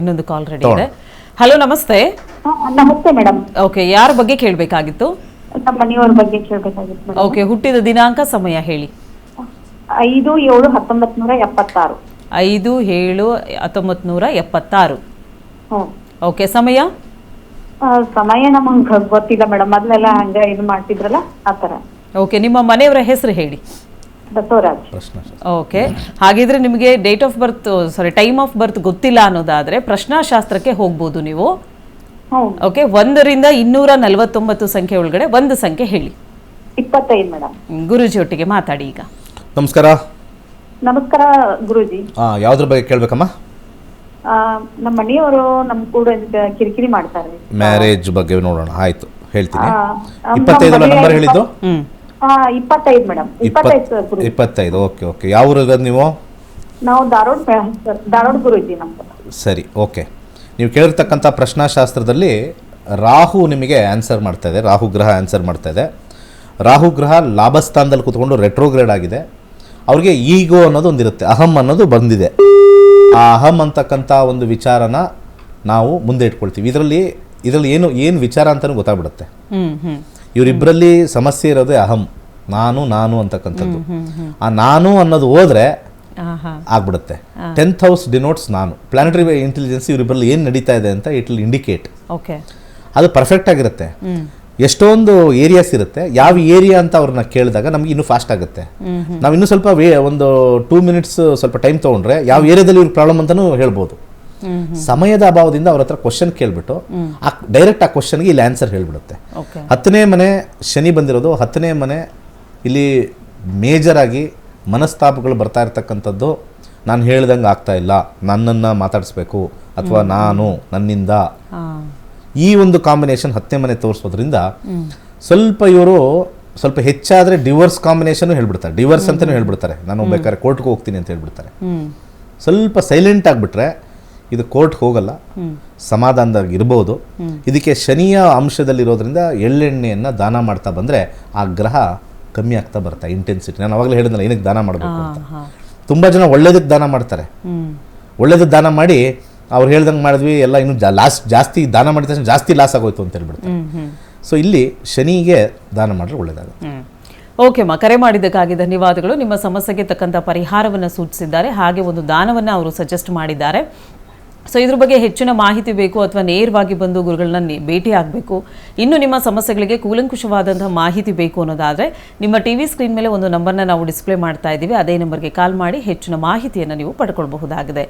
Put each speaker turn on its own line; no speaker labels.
ಇನ್ನೊಂದು ಕಾಲ್ ರೆಡಿ ಇದೆ. ಹಲೋ, ನಮಸ್ತೆ.
ನಮಸ್ತೆ ಮೇಡಮ್.
ಓಕೆ, ಯಾರ ಬಗ್ಗೆ ಕೇಳಬೇಕಾಗಿತ್ತು?
ನಮ್ಮ ಮನೆಯವರ ಬಗ್ಗೆ ಕೇಳಬೇಕಾಗಿತ್ತು ಮೇಡಮ್.
ಓಕೆ, ಹುಟ್ಟಿದ ದಿನಾಂಕ, ಸಮಯ ಹೇಳಿ.
5/7/1976.
5/7/1976. ಓಕೆ, ಸಮಯ?
ಸಮಯ ನಮಗೆ ಗೊತ್ತಿಲ್ಲ ಮೇಡಮ್. ಮೊದಲೆಲ್ಲ ಹಂಗ ಇದು ಮಾಡ್ತಿದ್ರಲ್ಲ ಆತರ.
ಓಕೆ, ನಿಮ್ಮ ಮನೆಯವರ ಹೆಸರು ಹೇಳಿ.
ಬಸವರಾಜ್.
ಓಕೆ, ಹಾಗಿದ್ರೆ ನಿಮಗೆ date of birth time of birth ಗೊತ್ತಿಲ್ಲ ಅನ್ನೋದಾದ್ರೆ ಪ್ರಶ್ನಾಶಾಸ್ತ್ರಕ್ಕೆ ಹೋಗ್ಬೋದು ನೀವು. ಓಕೆ, 1ರಿಂದ 249 ಸಂಖ್ಯೆ ಒಳಗಡೆ ಒಂದು ಸಂಖ್ಯೆ ಹೇಳಿ.
25 ಮೇಡಮ್.
ಗುರುಜಿ ಒಟ್ಟಿಗೆ ಮಾತಾಡಿ ಈಗ.
ನಮಸ್ಕಾರ.
ನಮಸ್ಕಾರ ಗುರುಜಿ.
ಯಾವ್ದ್ರ ಬಗ್ಗೆ ಕೇಳ್ಬೇಕಮ್ಮ?
ನಮ್ಮ ಮನೆಯವರು ನಮ್ ಕೂಡ ಕಿರಿಕಿರಿ ಮಾಡ್ತಾರೆ.
ಮ್ಯಾರೇಜ್ ಬಗ್ಗೆ ನೋಡೋಣ. ಆಯ್ತು, ಹೇಳ್ತೀನಿ. 25 ನಂಬರ್ ಹೇಳಿದ್ದು?
25 ಮೇಡಮ್.
25. Okay okay. ಯಾವ ಊರಿರೋದು ನೀವು?
ನಾವು ಧಾರವಾಡ ಗುರುಜಿ ನಮ್ದು.
ಸರಿ, ಓಕೆ. ನೀವು ಕೇಳಿರ್ತಕ್ಕಂಥ ಪ್ರಶ್ನಾಶಾಸ್ತ್ರದಲ್ಲಿ ರಾಹು ನಿಮಗೆ ಆನ್ಸರ್ ಮಾಡ್ತಾ ಇದೆ. ರಾಹು ಗ್ರಹ ಆನ್ಸರ್ ಮಾಡ್ತಾ ಇದೆ. ರಾಹು ಗ್ರಹ ಲಾಭಸ್ಥಾನದಲ್ಲಿ ಕೂತ್ಕೊಂಡು ರೆಟ್ರೋಗ್ರೇಡ್ ಆಗಿದೆ. ಅವ್ರಿಗೆ ಈಗೋ ಅನ್ನೋದು ಒಂದಿರುತ್ತೆ, ಅಹಂ ಅನ್ನೋದು ಬಂದಿದೆ. ಆ ಅಹಂ ಅಂತಕ್ಕಂಥ ಒಂದು ವಿಚಾರನ ನಾವು ಮುಂದೆ ಇಟ್ಕೊಳ್ತೀವಿ. ಇದರಲ್ಲಿ ಏನು ವಿಚಾರ ಅಂತಲೂ ಗೊತ್ತಾಗ್ಬಿಡುತ್ತೆ. ಇವರಿಬ್ಬರಲ್ಲಿ ಸಮಸ್ಯೆ ಇರೋದೇ ಅಹಂ, ನಾನು ಅಂತಕ್ಕಂಥದ್ದು. ಆ ನಾನು ಅನ್ನೋದು ಹೋದ್ರೆ ಆಗ್ಬಿಡುತ್ತೆ. 10th ಹೌಸ್ ಡಿನೋಟ್ಸ್ ನಾನು. ಪ್ಲಾನೆಟರಿ ಇಂಟೆಲಿಜೆನ್ಸ್ ಇವರಿಬ್ಬರಲ್ಲಿ ಏನು ನಡೀತಾ ಇದೆ ಅಂತ ಇಟ್ ವಿಲ್ ಇಂಡಿಕೇಟ್. ಅದು ಪರ್ಫೆಕ್ಟ್ ಆಗಿರುತ್ತೆ. ಎಷ್ಟೊಂದು ಏರಿಯಾಸ್ ಇರುತ್ತೆ. ಯಾವ ಏರಿಯಾ ಅಂತ ಅವ್ರನ್ನ ಕೇಳಿದಾಗ ನಮ್ಗೆ ಇನ್ನೂ ಫಾಸ್ಟ್ ಆಗುತ್ತೆ. ನಾವು ಇನ್ನೂ ಸ್ವಲ್ಪ ಒಂದು 2 ಮಿನಿಟ್ಸ್ ಸ್ವಲ್ಪ ಟೈಮ್ ತೊಗೊಂಡ್ರೆ ಯಾವ ಏರಿಯಾದಲ್ಲಿ ಇವ್ರ ಪ್ರಾಬ್ಲಮ್ ಅಂತಲೂ ಹೇಳ್ಬೋದು. ಸಮಯದ ಅಭಾವದಿಂದ ಅವ್ರ ಹತ್ರ ಕ್ವಶನ್ ಕೇಳ್ಬಿಟ್ಟು ಡೈರೆಕ್ಟ್ ಆ ಕ್ವಶನ್ಗೆ ಇಲ್ಲಿ ಆನ್ಸರ್ ಹೇಳ್ಬಿಡುತ್ತೆ. 10ನೇ ಮನೆ ಶನಿ ಬಂದಿರೋದು. 10ನೇ ಮನೆ ಇಲ್ಲಿ ಮೇಜರ್ ಆಗಿ ಮನಸ್ತಾಪಗಳು ಬರ್ತಾ ಇರ್ತಕ್ಕಂಥದ್ದು. ನಾನು ಹೇಳ್ದಂಗೆ ಆಗ್ತಾ ಇಲ್ಲ, ನನ್ನನ್ನು ಮಾತಾಡಿಸ್ಬೇಕು, ಅಥವಾ ನಾನು ನನ್ನಿಂದ, ಈ ಒಂದು ಕಾಂಬಿನೇಷನ್ 10ನೇ ಮನೆ ತೋರಿಸೋದ್ರಿಂದ ಸ್ವಲ್ಪ ಇವರು ಸ್ವಲ್ಪ ಹೆಚ್ಚಾದರೆ ಡಿವೋರ್ಸ್ ಕಾಂಬಿನೇಷನ್ ಹೇಳ್ಬಿಡ್ತಾರೆ. ಡಿವೋರ್ಸ್ ಅಂತಲೂ ಹೇಳ್ಬಿಡ್ತಾರೆ. ನಾನು ಬೇಕಾದ್ರೆ ಕೋರ್ಟ್ಗೆ ಹೋಗ್ತೀನಿ ಅಂತ ಹೇಳ್ಬಿಡ್ತಾರೆ. ಸ್ವಲ್ಪ ಸೈಲೆಂಟ್ ಆಗಿಬಿಟ್ರೆ ಇದು ಕೋರ್ಟ್ಗೆ ಹೋಗಲ್ಲ, ಸಮಾಧಾನದಾಗಿ ಇರ್ಬೋದು. ಇದಕ್ಕೆ ಶನಿಯ ಅಂಶದಲ್ಲಿರೋದ್ರಿಂದ ಎಳ್ಳೆಣ್ಣೆಯನ್ನು ದಾನ ಮಾಡ್ತಾ ಬಂದರೆ ಆ ಗ್ರಹ ಕಮ್ಮಿ ಆಗ್ತಾ ಬರ್ತಾ ಇಂಟೆನ್ಸಿಟಿ. ನಾನು ಅವಾಗಲೇ ಹೇಳಿದ್ನಲ್ಲ ಏನಕ್ಕೆ ದಾನ ಮಾಡಬೇಕು ಅಂತ. ತುಂಬ ಜನ ಒಳ್ಳೇದಕ್ಕೆ ದಾನ ಮಾಡ್ತಾರೆ. ಒಳ್ಳೇದಕ್ಕೆ ದಾನ ಮಾಡಿ ಅವ್ರು ಹೇಳ್ದಂಗೆ ಮಾಡಿದ್ವಿ ಎಲ್ಲ ಇನ್ನೂ ಜಾಸ್ತಿ ದಾನ ಮಾಡಿದ ತಕ್ಷಣ ಜಾಸ್ತಿ ಲಾಸ್ ಆಗೋಯ್ತು ಅಂತ ಹೇಳ್ಬಿಡ್ತಾರೆ. ಸೊ ಇಲ್ಲಿ ಶನಿಗೆ ದಾನ ಮಾಡಿದ್ರೆ ಒಳ್ಳೇದಾಗುತ್ತೆ.
ಓಕೆ ಅಮ್ಮ, ಕರೆ ಮಾಡಿದ್ದಕ್ಕಾಗಿ ಧನ್ಯವಾದಗಳು. ನಿಮ್ಮ ಸಮಸ್ಯೆಗೆ ತಕ್ಕಂಥ ಪರಿಹಾರವನ್ನು ಸೂಚಿಸಿದ್ದಾರೆ, ಹಾಗೆ ಒಂದು ದಾನವನ್ನು ಅವರು ಸಜೆಸ್ಟ್ ಮಾಡಿದ್ದಾರೆ. ಸೊ ಇದ್ರ ಬಗ್ಗೆ ಹೆಚ್ಚಿನ ಮಾಹಿತಿ ಬೇಕು ಅಥವಾ ನೇರವಾಗಿ ಬಂದು ಗುರುಗಳನ್ನ ಭೇಟಿ ಆಗಬೇಕು, ಇನ್ನು ನಿಮ್ಮ ಸಮಸ್ಯೆಗಳಿಗೆ ಕೂಲಂಕುಷವಾದಂತಹ ಮಾಹಿತಿ ಬೇಕು ಅನ್ನೋದಾದರೆ ನಿಮ್ಮ ಟಿವಿ ಸ್ಕ್ರೀನ್ ಮೇಲೆ ಒಂದು ನಂಬರ್ನ ನಾವು ಡಿಸ್ಪ್ಲೇ ಮಾಡ್ತಾ ಇದ್ದೀವಿ. ಅದೇ ನಂಬರ್ಗೆ ಕಾಲ್ ಮಾಡಿ ಹೆಚ್ಚಿನ ಮಾಹಿತಿಯನ್ನು ನೀವು ಪಡ್ಕೊಳ್ಬಹುದಾಗಿದೆ.